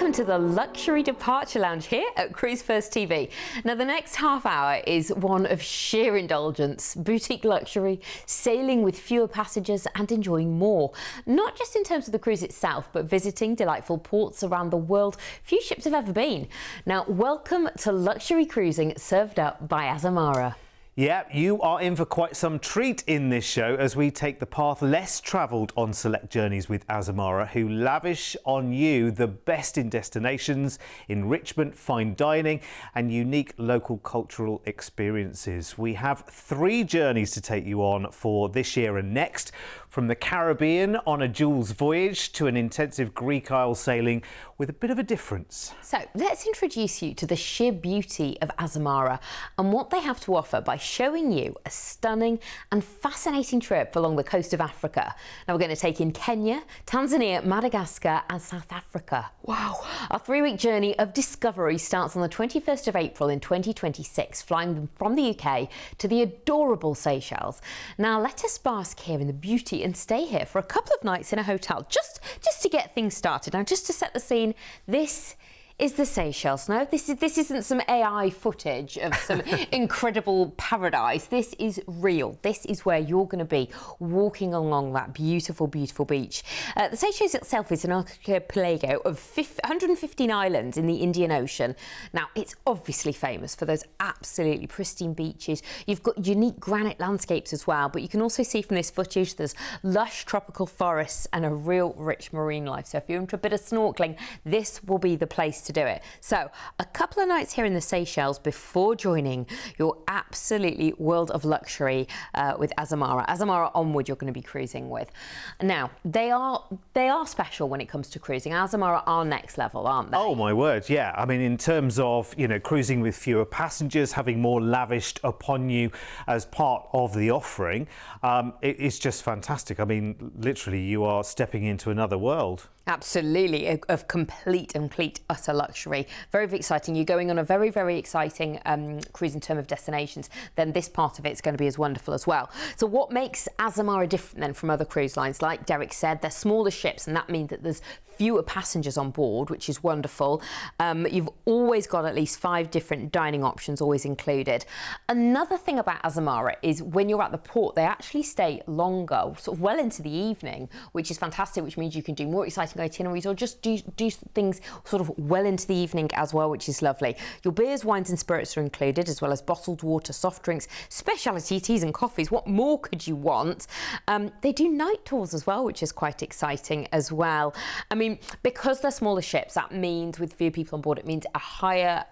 Welcome to the Luxury Departure Lounge here at Cruise1st TV. Now the next half hour is one of sheer indulgence, boutique luxury, sailing with fewer passengers and enjoying more. Not just in terms of the cruise itself, but visiting delightful ports around the world few ships have ever been. Now welcome to luxury cruising served up by Azamara. Yeah, you are in for quite some treat in this show as we take the path less travelled on select journeys with Azamara, who lavish on you the best in destinations, enrichment, fine dining and unique local cultural experiences. We have 3 journeys to take you on for this year and next, from the Caribbean on a Jules voyage to an intensive Greek Isle sailing with a bit of a difference. So let's introduce you to the sheer beauty of Azamara and what they have to offer by showing you a stunning and fascinating trip along the coast of Africa. Now we're going to take in Kenya, Tanzania, Madagascar and South Africa. Wow! Our 3-week journey of discovery starts on the 21st of April in 2026, flying from the UK to the adorable Seychelles. Now let us bask here in the beauty and stay here for a couple of nights in a hotel just to get things started. Now just to set the scene, this is the Seychelles. No, this isn't some AI footage of some incredible paradise. This is real. This is where you're going to be walking along that beautiful, beautiful beach. The Seychelles itself is an archipelago of 115 islands in the Indian Ocean. Now, it's obviously famous for those absolutely pristine beaches. You've got unique granite landscapes as well, but you can also see from this footage there's lush tropical forests and a real rich marine life. So if you're into a bit of snorkeling, this will be the place to do it. So a couple of nights here in the Seychelles before joining your absolutely world of luxury with Azamara. Azamara Onward you're going to be cruising with. Now they are special when it comes to cruising. Azamara are next level, aren't they? Oh my word, yeah. I mean, in terms of, you know, cruising with fewer passengers, having more lavished upon you as part of the offering, it's just fantastic. I mean, literally you are stepping into another world. Absolutely, of complete utter luxury. Very, very exciting. You're going on a very, very exciting cruise in terms of destinations. Then this part of it's going to be as wonderful as well. So what makes Azamara different then from other cruise lines? Like Derek said, they're smaller ships, and that means that there's fewer passengers on board, which is wonderful. You've always got at least 5 different dining options always included. Another thing about Azamara is when you're at the port, they actually stay longer, sort of well into the evening, which is fantastic, which means you can do more exciting itineraries or just do things sort of well into the evening as well, which is lovely. Your beers, wines and spirits are included, as well as bottled water, soft drinks, specialty teas and coffees. What more could you want? They do night tours as well, which is quite exciting as well. I mean, because they're smaller ships, that means with fewer people on board, it means a higher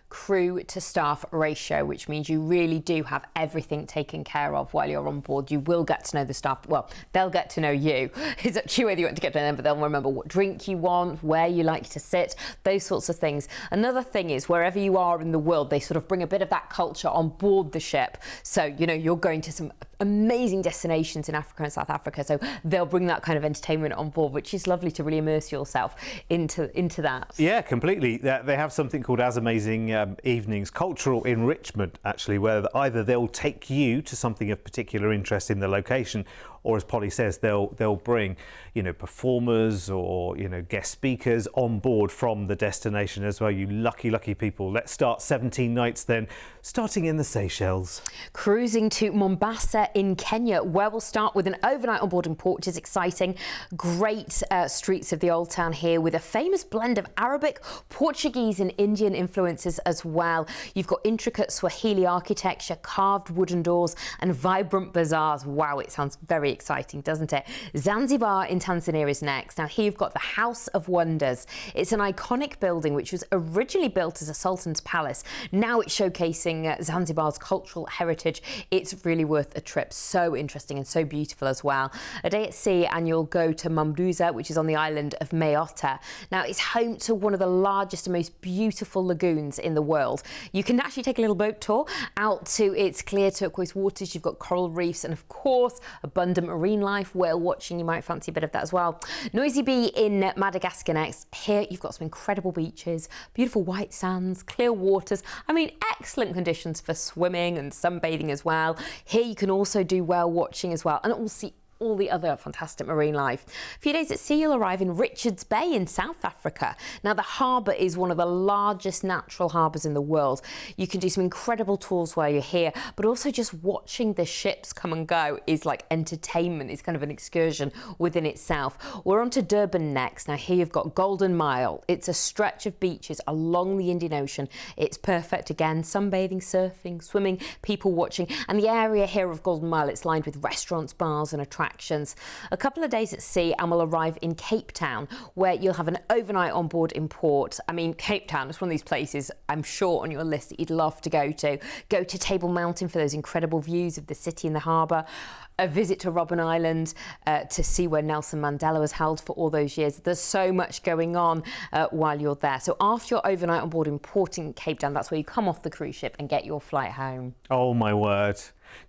crew to staff ratio, which means you really do have everything taken care of while you're on board. You will get to know the staff. Well, they'll get to know you. It's up to you whether you want to get to know them, but they'll remember what drink you want, where you like to sit, those sorts of things. Another thing is wherever you are in the world, they sort of bring a bit of that culture on board the ship. So, you know, you're going to some amazing destinations in Africa and South Africa, so they'll bring that kind of entertainment on board, which is lovely to really immerse yourself into that. Yeah, completely. They have something called As Amazing Evenings, cultural enrichment, actually, where either they'll take you to something of particular interest in the location, or as Polly says, they'll bring, you know, performers or, you know, guest speakers on board from the destination as well. You lucky people. Let's start 17 nights then, starting in the Seychelles. Cruising to Mombasa in Kenya, where we'll start with an overnight on board in port, which is exciting. Great streets of the old town here with a famous blend of Arabic, Portuguese and Indian influences as well. You've got intricate Swahili architecture, carved wooden doors and vibrant bazaars. Wow, it sounds very exciting, doesn't it? Zanzibar in Tanzania is next. Now here you've got the House of Wonders. It's an iconic building which was originally built as a sultan's palace. Now it's showcasing Zanzibar's cultural heritage. It's really worth a trip. So interesting and so beautiful as well. A day at sea and you'll go to Mambuza, which is on the island of Mayotte. Now it's home to one of the largest and most beautiful lagoons in the world. You can actually take a little boat tour out to its clear turquoise waters. You've got coral reefs and of course abundant marine life, whale watching. You might fancy a bit of that as well. Noisy Bee in Madagascar next. Here you've got some incredible beaches, beautiful white sands, clear waters. I mean, excellent conditions for swimming and sunbathing as well. Here you can also do whale watching as well, and all the other fantastic marine life. A few days at sea, you'll arrive in Richards Bay in South Africa. Now, the harbour is one of the largest natural harbours in the world. You can do some incredible tours while you're here, but also just watching the ships come and go is like entertainment. It's kind of an excursion within itself. We're on to Durban next. Now, here you've got Golden Mile. It's a stretch of beaches along the Indian Ocean. It's perfect again, sunbathing, surfing, swimming, people watching. And the area here of Golden Mile, it's lined with restaurants, bars and attractions. A couple of days at sea and we'll arrive in Cape Town, where you'll have an overnight on board in port. I mean, Cape Town is one of these places I'm sure on your list that you'd love to go to. Go to Table Mountain for those incredible views of the city and the harbour. A visit to Robben Island to see where Nelson Mandela was held for all those years. There's so much going on while you're there. So after your overnight on board in port in Cape Town, that's where you come off the cruise ship and get your flight home. Oh my word.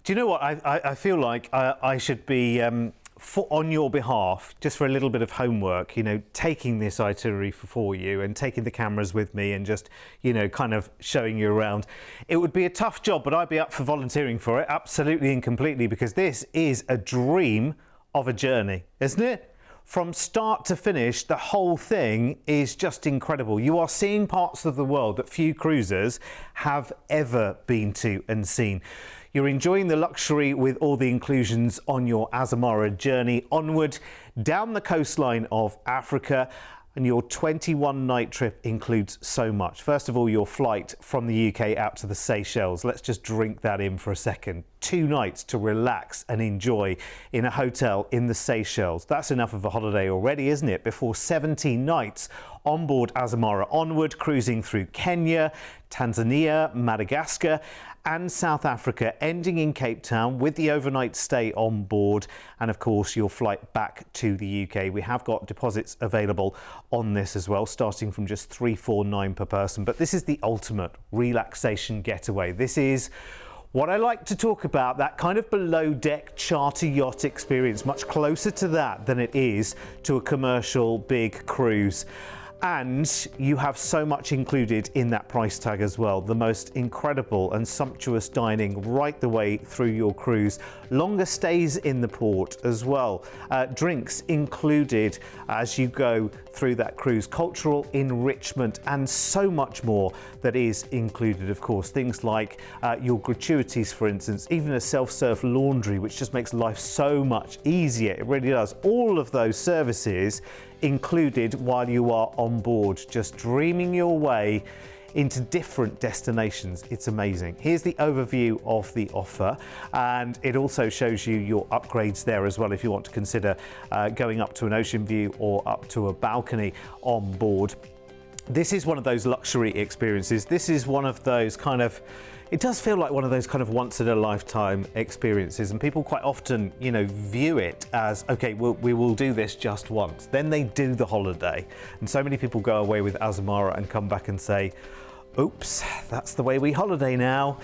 Do you know what? I feel like I should be on your behalf, just for a little bit of homework, you know, taking this itinerary for you and taking the cameras with me and just, you know, kind of showing you around. It would be a tough job, but I'd be up for volunteering for it, absolutely and completely, because this is a dream of a journey, isn't it? From start to finish, the whole thing is just incredible. You are seeing parts of the world that few cruisers have ever been to and seen. You're enjoying the luxury with all the inclusions on your Azamara journey onward down the coastline of Africa. And your 21-night trip includes so much. First of all, your flight from the UK out to the Seychelles. Let's just drink that in for a second. 2 nights to relax and enjoy in a hotel in the Seychelles. That's enough of a holiday already, isn't it? Before 17 nights on board Azamara onward, cruising through Kenya, Tanzania, Madagascar and South Africa, ending in Cape Town with the overnight stay on board and of course your flight back to the UK. We have got deposits available on this as well, starting from just $349 per person, but this is the ultimate relaxation getaway. This is what I like to talk about, that kind of below deck charter yacht experience, much closer to that than it is to a commercial big cruise. And you have so much included in that price tag as well. The most incredible and sumptuous dining right the way through your cruise. Longer stays in the port as well. Drinks included as you go through that cruise. Cultural enrichment and so much more that is included, of course. Things like your gratuities, for instance, even a self-serve laundry, which just makes life so much easier. It really does. All of those services included while you are on board, just dreaming your way into different destinations. It's amazing. Here's the overview of the offer, and it also shows you your upgrades there as well if you want to consider going up to an ocean view or up to a balcony on board. This is one of those luxury experiences. This is one of those kind of, it does feel like one of those kind of once in a lifetime experiences, and people quite often, you know, view it as, okay, we will do this just once. Then they do the holiday. And so many people go away with Azamara and come back and say, oops, that's the way we holiday now.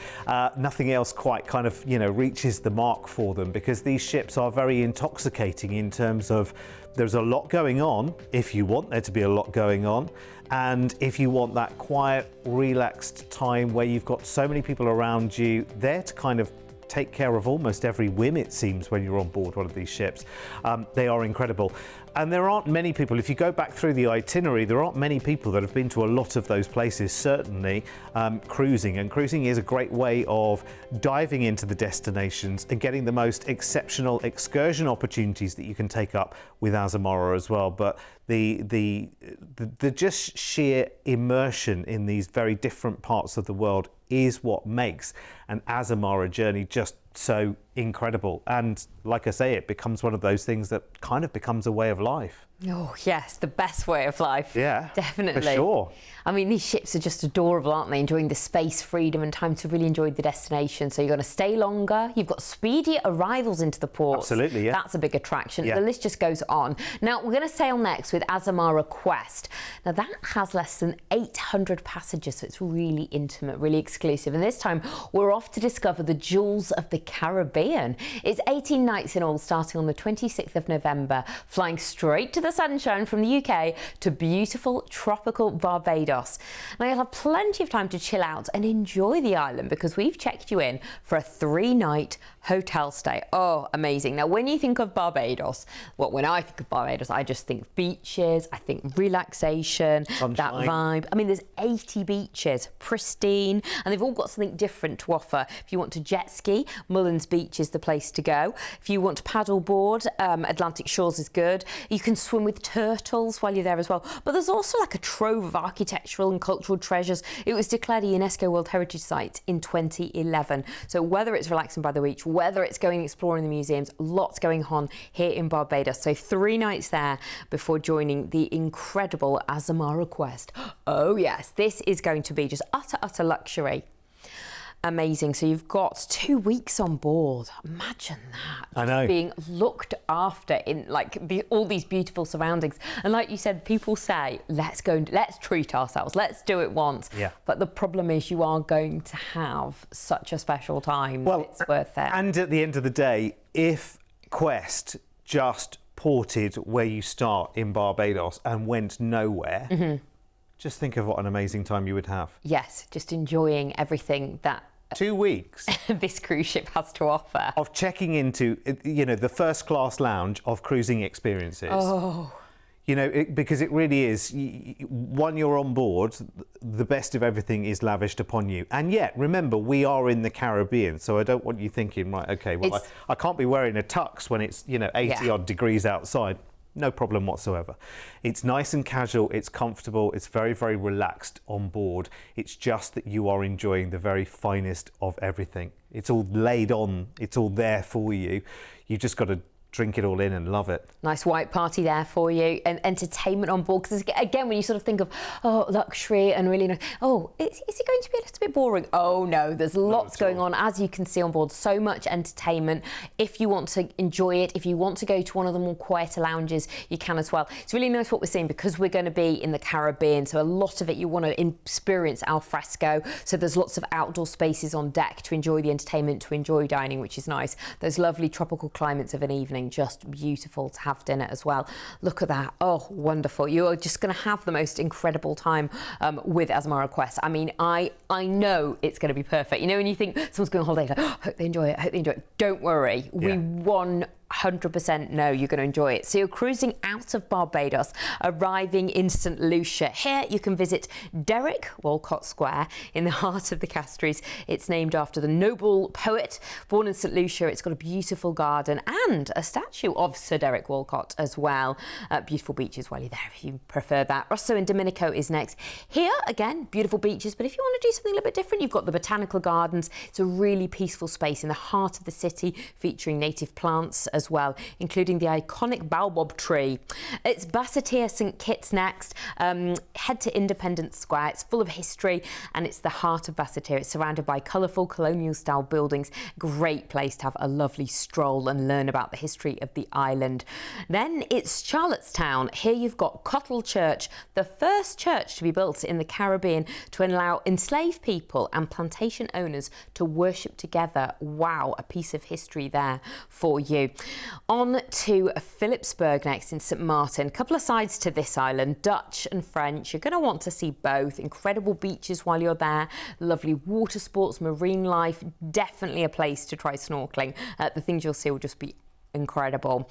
Nothing else quite kind of, you know, reaches the mark for them, because these ships are very intoxicating in terms of there's a lot going on, if you want there to be a lot going on. And if you want that quiet, relaxed time where you've got so many people around you there to kind of take care of almost every whim, it seems, when you're on board one of these ships. They are incredible. And there aren't many people, if you go back through the itinerary, there aren't many people that have been to a lot of those places, certainly cruising. And cruising is a great way of diving into the destinations and getting the most exceptional excursion opportunities that you can take up with Azamara as well. But the just sheer immersion in these very different parts of the world is what makes an Azamara journey just so incredible. And like I say, it becomes one of those things that kind of becomes a way of life. Oh yes, the best way of life. Yeah, definitely. For sure. I mean, these ships are just adorable, aren't they? Enjoying the space, freedom and time to really enjoy the destination. So you're going to stay longer. You've got speedier arrivals into the ports. Absolutely, yeah. That's a big attraction. Yeah. The list just goes on. Now, we're going to sail next with Azamara Quest. Now, that has less than 800 passengers, so it's really intimate, really exclusive. And this time, we're off to discover the jewels of the Caribbean. It's 18 nights in all, starting on the 26th of November, flying straight to the the sunshine from the UK to beautiful tropical Barbados. Now you'll have plenty of time to chill out and enjoy the island because we've checked you in for a 3-night hotel stay. Oh, amazing. Now when you think of Barbados, when I think of Barbados, I just think beaches, I think relaxation, Sunshine. that vibe. I mean, there's 80 beaches, pristine, and they've all got something different to offer. If you want to jet ski, Mullins Beach is the place to go. If you want to paddle board, Atlantic Shores is good. You can swim with turtles while you're there as well. But there's also like a trove of architectural and cultural treasures. It was declared a UNESCO World Heritage Site in 2011. So whether it's relaxing by the beach, whether it's going exploring the museums, lots going on here in Barbados. So 3 nights there before joining the incredible Azamara quest. Oh yes, this is going to be just utter luxury. Amazing. So you've got 2 weeks on board. Imagine that. I know. Being looked after in like all these beautiful surroundings. And like you said, people say, let's treat ourselves. Let's do it once. Yeah. But the problem is you are going to have such a special time. Well, it's worth it. And at the end of the day, if Quest just ported where you start in Barbados and went nowhere, just think of what an amazing time you would have. Yes, just enjoying everything that 2 weeks this cruise ship has to offer. of checking into, the first class lounge of cruising experiences. Oh. Because it really is, when you're on board, the best of everything is lavished upon you. And yet, remember, we are in the Caribbean, so I don't want you thinking, right, okay, well, I can't be wearing a tux when it's, 80 odd degrees outside. No problem whatsoever. It's nice and casual, it's comfortable, it's very, very relaxed on board. It's just that you are enjoying the very finest of everything. It's all laid on, it's all there for you. You've just got to drink it all in and love it. Nice white party there for you, and entertainment on board. Because again, when you sort of think of luxury and really, is it going to be a little bit boring? Oh no, there's lots going on, as you can see on board. So much entertainment. If you want to enjoy it, if you want to go to one of the more quieter lounges, you can as well. It's really nice what we're seeing because we're going to be in the Caribbean, so a lot of it you want to experience al fresco. So there's lots of outdoor spaces on deck to enjoy the entertainment, to enjoy dining, which is nice. Those lovely tropical climates of an evening. Just beautiful to have dinner as well. Look at that. Oh, wonderful. You are just going to have the most incredible time with Azamara Quest. I mean, I know it's going to be perfect. When you think someone's going on holiday, like, hope they enjoy it. Don't worry. Yeah. We 100% know you're going to enjoy it. So you're cruising out of Barbados, arriving in St Lucia. Here you can visit Derek Walcott Square in the heart of the Castries. It's named after the noble poet born in St Lucia. It's got a beautiful garden and a statue of Sir Derek Walcott as well. Beautiful beaches while you're there if you prefer that. Rosso and Dominico is next. Here again, beautiful beaches, but if you want to do something a little bit different, you've got the botanical gardens. It's a really peaceful space in the heart of the city featuring native plants as well, including the iconic baobab tree. It's Basseterre St Kitts next. Head to Independence Square. It's full of history and it's the heart of Basseterre. It's surrounded by colourful colonial style buildings. Great place to have a lovely stroll and learn about the history of the island. Then it's Charlottetown. Here you've got Cottle Church, the first church to be built in the Caribbean to allow enslaved people and plantation owners to worship together. Wow, a piece of history there for you. On to Philipsburg next in St Martin. A couple of sides to this island, Dutch and French. You're going to want to see both. Incredible beaches while you're there, lovely water sports, marine life. Definitely a place to try snorkeling. The things you'll see will just be incredible.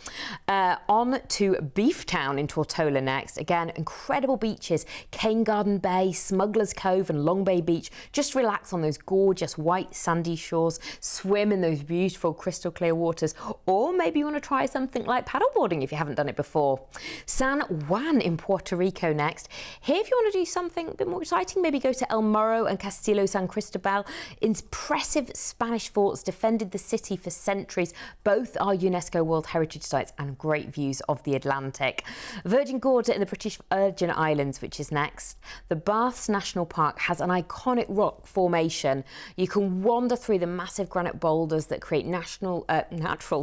On to Beeftown in Tortola next. Again, incredible beaches, Cane Garden Bay, Smuggler's Cove and Long Bay Beach. Just relax on those gorgeous white sandy shores, swim in those beautiful crystal clear waters, or maybe you want to try something like paddleboarding if you haven't done it before. San Juan in Puerto Rico next. Here, if you want to do something a bit more exciting, maybe go to El Morro and Castillo San Cristobal. Impressive Spanish forts defended the city for centuries. Both are UNESCO World Heritage Sites and great views of the Atlantic. Virgin Gorda in the British Virgin Islands, which is next. The Baths National Park has an iconic rock formation. You can wander through the massive granite boulders that create natural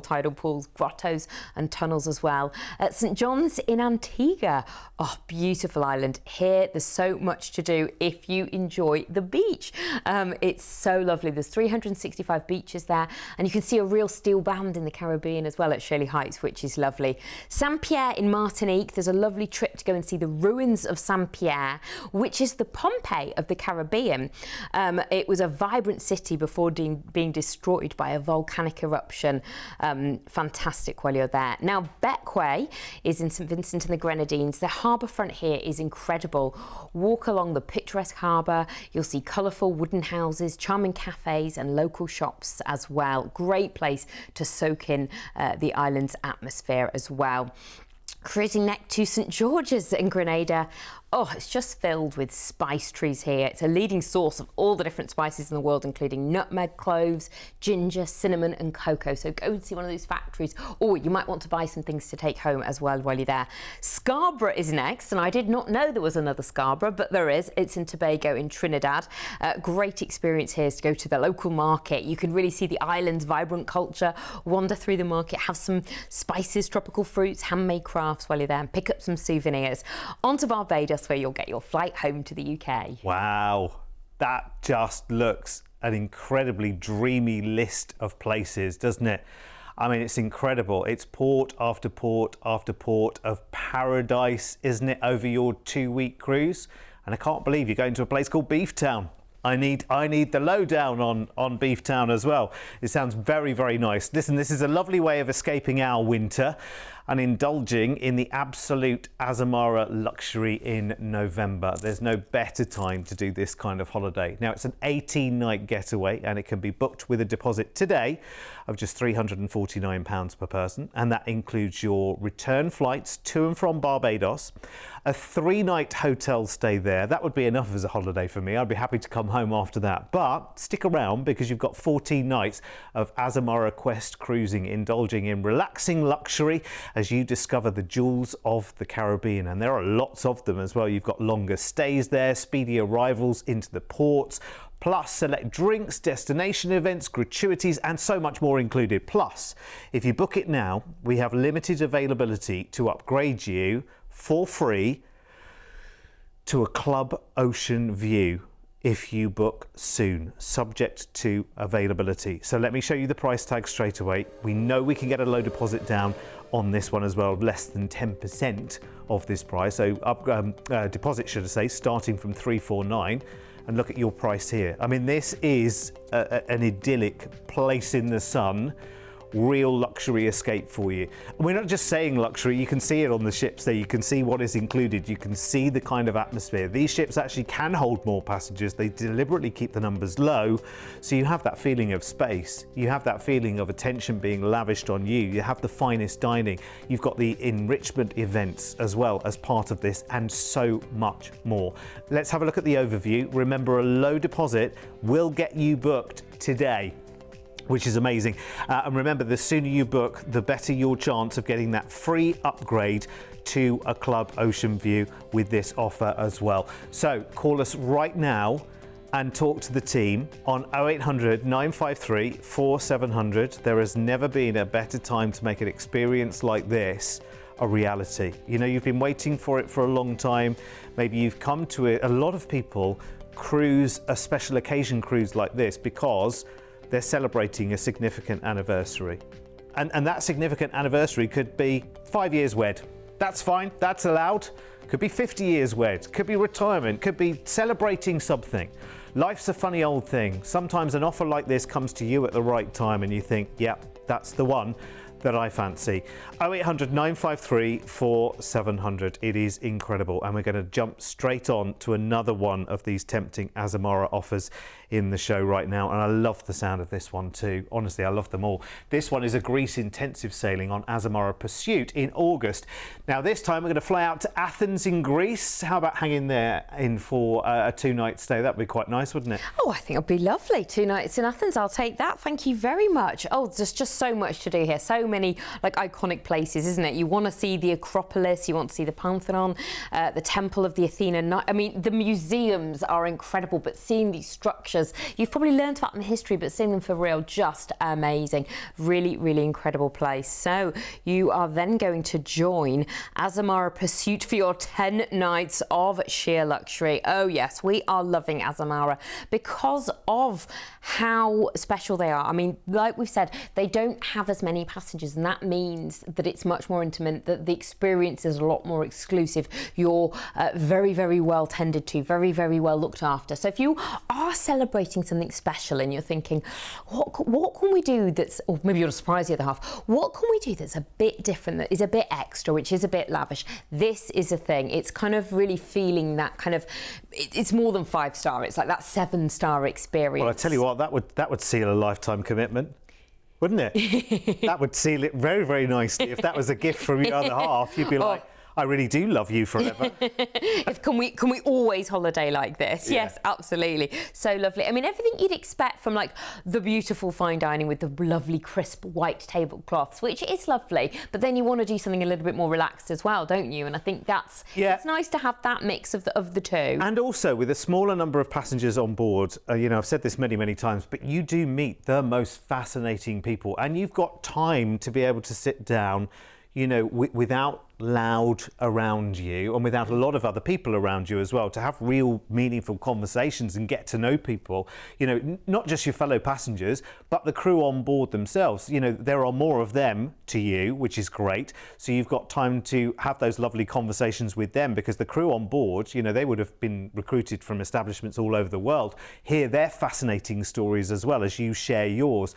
tidal pools, grottos and tunnels as well. At St John's in Antigua. Oh, beautiful island. Here, there's so much to do if you enjoy the beach. It's so lovely. There's 365 beaches there and you can see a real steel band in the Caribbean as as well at Shirley Heights, which is lovely. Saint-Pierre in Martinique, there's a lovely trip to go and see the ruins of Saint-Pierre, which is the Pompeii of the Caribbean. It was a vibrant city before being destroyed by a volcanic eruption. Fantastic while you're there. Now, Bequia is in St Vincent and the Grenadines. The harbour front here is incredible. Walk along the picturesque harbour. You'll see colourful wooden houses, charming cafes and local shops as well. Great place to soak in the island's atmosphere as well. Cruising next to St George's in Grenada. Oh, it's just filled with spice trees here. It's a leading source of all the different spices in the world, including nutmeg, cloves, ginger, cinnamon and cocoa. So go and see one of those factories. Or you might want to buy some things to take home as well while you're there. Scarborough is next, and I did not know there was another Scarborough, but there is. It's in Tobago in Trinidad. Great experience here is to go to the local market. You can really see the island's vibrant culture, wander through the market, have some spices, tropical fruits, handmade crafts while you're there, and pick up some souvenirs. On to Barbados, where you'll get your flight home to the UK. Wow, that just looks an incredibly dreamy list of places, doesn't it? I mean, it's incredible. It's port after port after port of paradise, isn't it, over your 2-week cruise? And I can't believe you're going to a place called Beeftown. I need the lowdown on Beeftown as well. It sounds very, very nice. Listen, this is a lovely way of escaping our winter and indulging in the absolute Azamara luxury in November. There's no better time to do this kind of holiday. Now, it's an 18-night getaway and it can be booked with a deposit today of just £349 per person, and that includes your return flights to and from Barbados, a 3-night hotel stay there. That would be enough as a holiday for me. I'd be happy to come home after that, but stick around because you've got 14 nights of Azamara Quest cruising, indulging in relaxing luxury as you discover the jewels of the Caribbean, and there are lots of them as well. You've got longer stays there, speedy arrivals into the ports, plus select drinks, destination events, gratuities and so much more included. Plus, if you book it now, we have limited availability to upgrade you for free to a Club Ocean View if you book soon, subject to availability. So let me show you the price tag straight away. We know we can get a low deposit down on this one as well, less than 10% of this price. So deposit, should I say, starting from 349. And look at your price here. I mean, this is an idyllic place in the sun, real luxury escape for you. And we're not just saying luxury, you can see it on the ships there. You can see what is included. You can see the kind of atmosphere. These ships actually can hold more passengers. They deliberately keep the numbers low. So you have that feeling of space. You have that feeling of attention being lavished on you. You have the finest dining. You've got the enrichment events as well as part of this, and so much more. Let's have a look at the overview. Remember, a low deposit will get you booked today, which is amazing. And remember, the sooner you book, the better your chance of getting that free upgrade to a Club Ocean View with this offer as well. So call us right now and talk to the team on 0800 953 4700. There has never been a better time to make an experience like this a reality. You know, you've been waiting for it for a long time. Maybe you've come to it. A lot of people cruise a special occasion cruise like this because they're celebrating a significant anniversary. And that significant anniversary could be 5 years wed. That's fine, that's allowed. Could be 50 years wed, could be retirement, could be celebrating something. Life's a funny old thing. Sometimes an offer like this comes to you at the right time and you think, yep, that's the one that I fancy. 0800 953 4700. It is incredible. And we're going to jump straight on to another one of these tempting Azamara offers in the show right now. And I love the sound of this one too. Honestly, I love them all. This one is a Greece intensive sailing on Azamara Pursuit in August. Now this time we're going to fly out to Athens in Greece. How about hanging there in for a 2-night stay? That'd be quite nice, wouldn't it? Oh, I think it'd be lovely. 2 nights in Athens. I'll take that. Thank you very much. Oh, there's just so much to do here. So many like iconic places, isn't it? You want to see the Acropolis, you want to see the Pantheon, the Temple of the Athena. I mean, the museums are incredible, but seeing these structures characters. You've probably learned about them in history, but seeing them for real, just amazing. Really, really incredible place. So you are then going to join Azamara Pursuit for your 10 nights of sheer luxury. Oh yes, we are loving Azamara because of how special they are. I mean, like we've said, they don't have as many passengers, and that means that it's much more intimate, that the experience is a lot more exclusive. You're very, very well tended to, very, very well looked after. So if you are celebrating something special and you're thinking, what can we do that's, or maybe you'll surprise the other half, what can we do that's a bit different, that is a bit extra, which is a bit lavish? This is a thing. It's kind of really feeling that kind of, it's more than 5-star. It's like that 7-star experience. Well, I tell you what, that would seal a lifetime commitment, wouldn't it? That would seal it very, very nicely. If that was a gift from your other half, you'd be like, I really do love you forever. Can we always holiday like this? Yeah. Yes, absolutely. So lovely. I mean, everything you'd expect from like the beautiful fine dining with the lovely crisp white tablecloths, which is lovely. But then you want to do something a little bit more relaxed as well, don't you? And I think it's nice to have that mix of the two. And also with a smaller number of passengers on board, you know, I've said this many, many times, but you do meet the most fascinating people, and you've got time to be able to sit down, you know, without loud around you and without a lot of other people around you as well, to have real meaningful conversations and get to know people, you know, not just your fellow passengers, but the crew on board themselves. You know, there are more of them to you, which is great. So you've got time to have those lovely conversations with them, because the crew on board, you know, they would have been recruited from establishments all over the world, hear their fascinating stories as well as you share yours.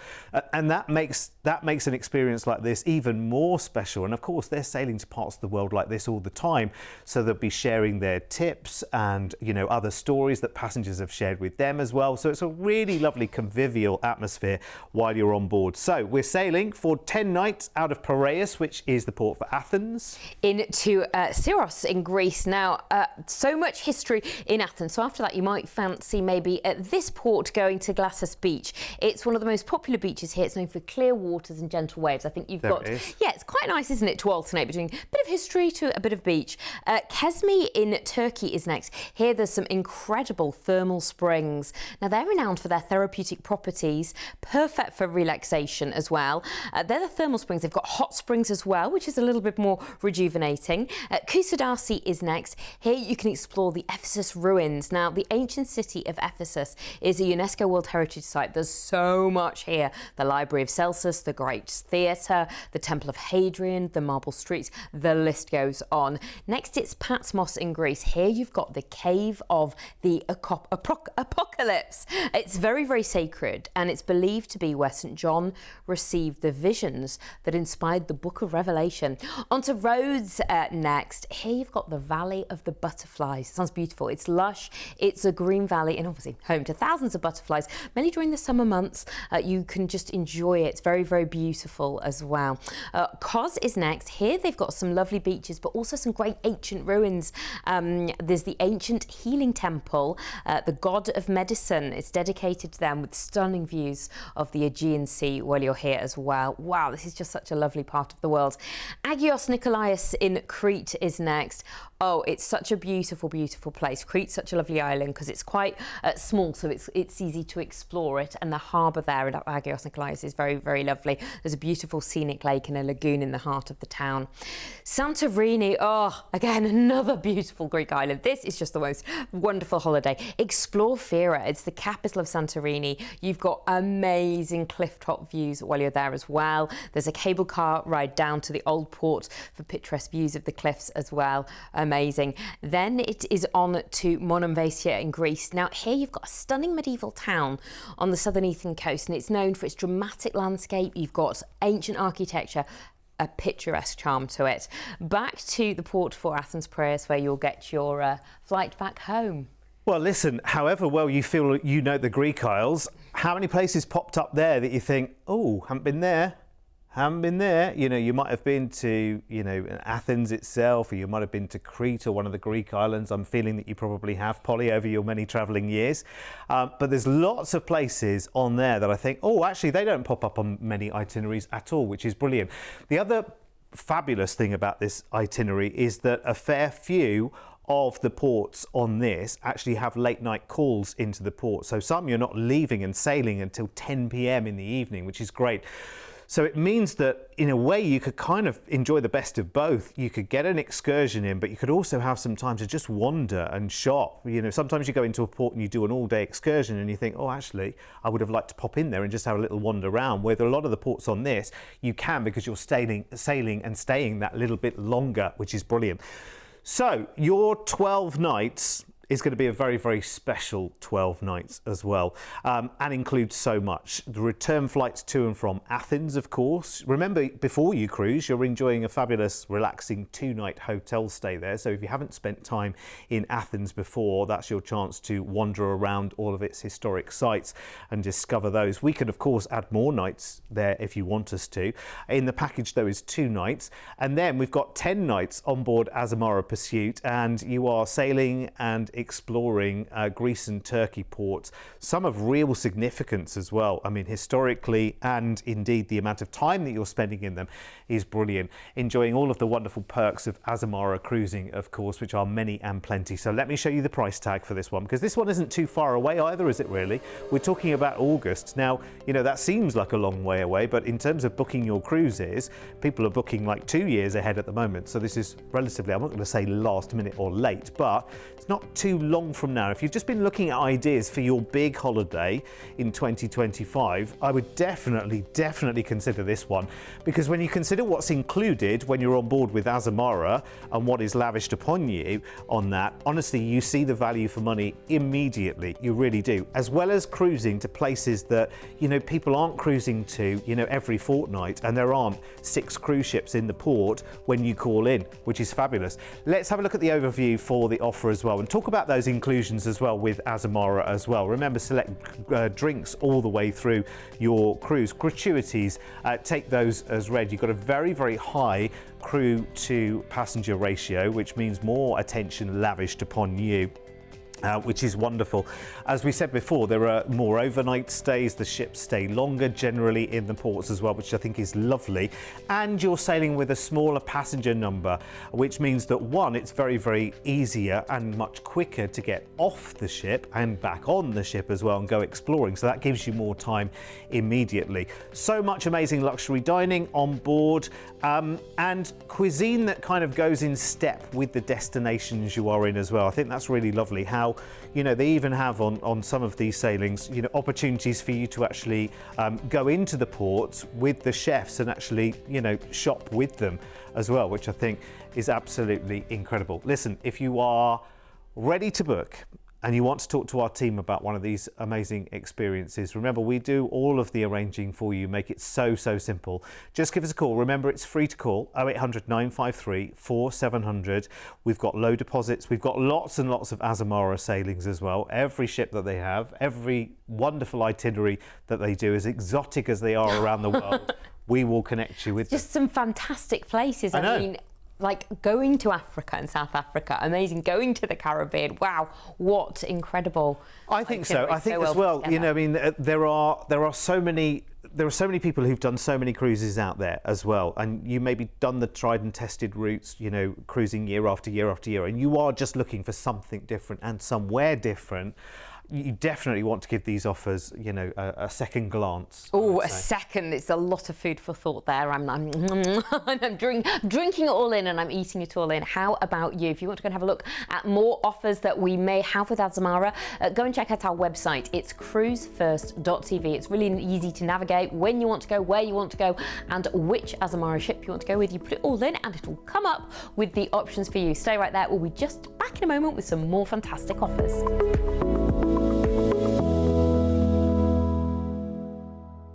And that makes an experience like this even more special. And of course, they're sailing to parts of the world like this all the time, so they'll be sharing their tips and, you know, other stories that passengers have shared with them as well. So it's a really lovely convivial atmosphere while you're on board. So we're sailing for 10 nights out of Piraeus, which is the port for Athens, into Syros in Greece. Now, so much history in Athens. So after that, you might fancy maybe at this port going to Glassos Beach. It's one of the most popular beaches here. It's known for clear waters and gentle waves. I think you've got, yeah, it's quite nice, isn't it, to alternate between a bit of history to a bit of beach. Kesme in Turkey is next. Here there's some incredible thermal springs. Now they're renowned for their therapeutic properties, perfect for relaxation as well. They're the thermal springs. They've got hot springs as well, which is a little bit more rejuvenating. Kousadasi is next. Here you can explore the Ephesus ruins. Now the ancient city of Ephesus is a UNESCO World Heritage Site. There's so much here. The Library of Celsus, the Great Theatre, the Temple of Hadrian, the marble streets, the list goes on. Next, it's Patmos in Greece. Here you've got the Cave of the Apocalypse. It's very, very sacred, and it's believed to be where St. John received the visions that inspired the Book of Revelation. Onto Rhodes next. Here you've got the Valley of the Butterflies. It sounds beautiful. It's lush. It's a green valley, and obviously home to thousands of butterflies, mainly during the summer months. You can just enjoy it. It's very, very beautiful as well. Kos is next. Here they've got some lovely beaches, but also some great ancient ruins. There's the ancient healing temple, the god of medicine. It's dedicated to them, with stunning views of the Aegean Sea while you're here as well. Wow, this is just such a lovely part of the world. Agios Nikolaos in Crete is next. Oh, it's such a beautiful, beautiful place. Crete's such a lovely island because it's quite small, so it's easy to explore it. And the harbour there at Agios Nikolaos is very, very lovely. There's a beautiful scenic lake and a lagoon in the heart of the town. Santorini, oh, again, another beautiful Greek island. This is just the most wonderful holiday. Explore Fira. It's the capital of Santorini. You've got amazing cliff-top views while you're there as well. There's a cable car ride down to the old port for picturesque views of the cliffs as well. Amazing. Then it is on to Monemvasia in Greece. Now here you've got a stunning medieval town on the southern eastern coast, and it's known for its dramatic landscape. You've got ancient architecture, a picturesque charm to it. Back to the port for Athens Piraeus, where you'll get your flight back home. Well, listen, however well you feel you know the Greek Isles, how many places popped up there that you think, oh, haven't been there? You know, you might have been to, you know, Athens itself, or you might have been to Crete or one of the Greek islands. I'm feeling that you probably have, Polly, over your many travelling years. But there's lots of places on there that I think, oh, actually, they don't pop up on many itineraries at all, which is brilliant. The other fabulous thing about this itinerary is that a fair few of the ports on this actually have late night calls into the port. So some you're not leaving and sailing until 10 p.m. in the evening, which is great. So it means that in a way you could kind of enjoy the best of both. You could get an excursion in, but you could also have some time to just wander and shop. You know, sometimes you go into a port and you do an all-day excursion and you think, oh, actually, I would have liked to pop in there and just have a little wander around. Where a lot of the ports on this, you can, because you're sailing and staying that little bit longer, which is brilliant. So your 12 nights is going to be a very, very special 12 nights as well, and includes so much. The return flights to and from Athens, of course. Remember, before you cruise, you're enjoying a fabulous, relaxing 2-night hotel stay there. So if you haven't spent time in Athens before, that's your chance to wander around all of its historic sites and discover those. We can, of course, add more nights there if you want us to. In the package, there is 2 nights. And then we've got 10 nights on board Azamara Pursuit, and you are sailing and exploring Greece and Turkey ports, some of real significance as well. I mean, historically, and indeed the amount of time that you're spending in them is brilliant. Enjoying all of the wonderful perks of Azamara cruising, of course, which are many and plenty. So let me show you the price tag for this one, because this one isn't too far away either, is it really? We're talking about August. Now, you know, that seems like a long way away, but in terms of booking your cruises, people are booking like 2 years ahead at the moment. So this is relatively, I'm not going to say last minute or late, but it's not too long from now. If you've just been looking at ideas for your big holiday in 2025, I would definitely consider this one, because when you consider what's included when you're on board with Azamara and what is lavished upon you on that, honestly, you see the value for money immediately. You really do. As well as cruising to places that, you know, people aren't cruising to, you know, every fortnight, and there aren't 6 cruise ships in the port when you call in, which is fabulous. Let's have a look at the overview for the offer as well and talk about those inclusions as well with Azamara as well. Remember, select drinks all the way through your cruise. Gratuities, take those as read. You've got a very, very high crew to passenger ratio, which means more attention lavished upon you. Which is wonderful. As we said before, there are more overnight stays. The ships stay longer generally in the ports as well, which I think is lovely. And you're sailing with a smaller passenger number, which means that one, it's very, very easier and much quicker to get off the ship and back on the ship as well and go exploring. So that gives you more time immediately. So much amazing luxury dining on board, and cuisine that kind of goes in step with the destinations you are in as well. I think that's really lovely. How, you know, they even have on some of these sailings, you know, opportunities for you to actually go into the ports with the chefs and actually, you know, shop with them as well, which I think is absolutely incredible. Listen, if you are ready to book and you want to talk to our team about one of these amazing experiences, remember, we do all of the arranging for you, make it so simple. Just give us a call. Remember, it's free to call, 0800 953 4700. We've got low deposits. We've got lots and lots of Azamara sailings as well. Every ship that they have, every wonderful itinerary that they do, as exotic as they are around the world, we will connect you with just some fantastic places. I mean, like going to Africa and South Africa, amazing. Going to the Caribbean, wow, what incredible! I think so. I think as well. You know, I mean, there are so many people who've done so many cruises out there as well, and you maybe done the tried and tested routes, you know, cruising year after year after year, and you are just looking for something different and somewhere different. You definitely want to give these offers, you know, a second glance. Oh, a second. It's a lot of food for thought there. I'm drinking it all in, and I'm eating it all in. How about you? If you want to go and have a look at more offers that we may have with Azamara, go and check out our website. It's Cruise1st.tv. It's really easy to navigate when you want to go, where you want to go, and which Azamara ship you want to go with. You put it all in, and it will come up with the options for you. Stay right there. We'll be just back in a moment with some more fantastic offers.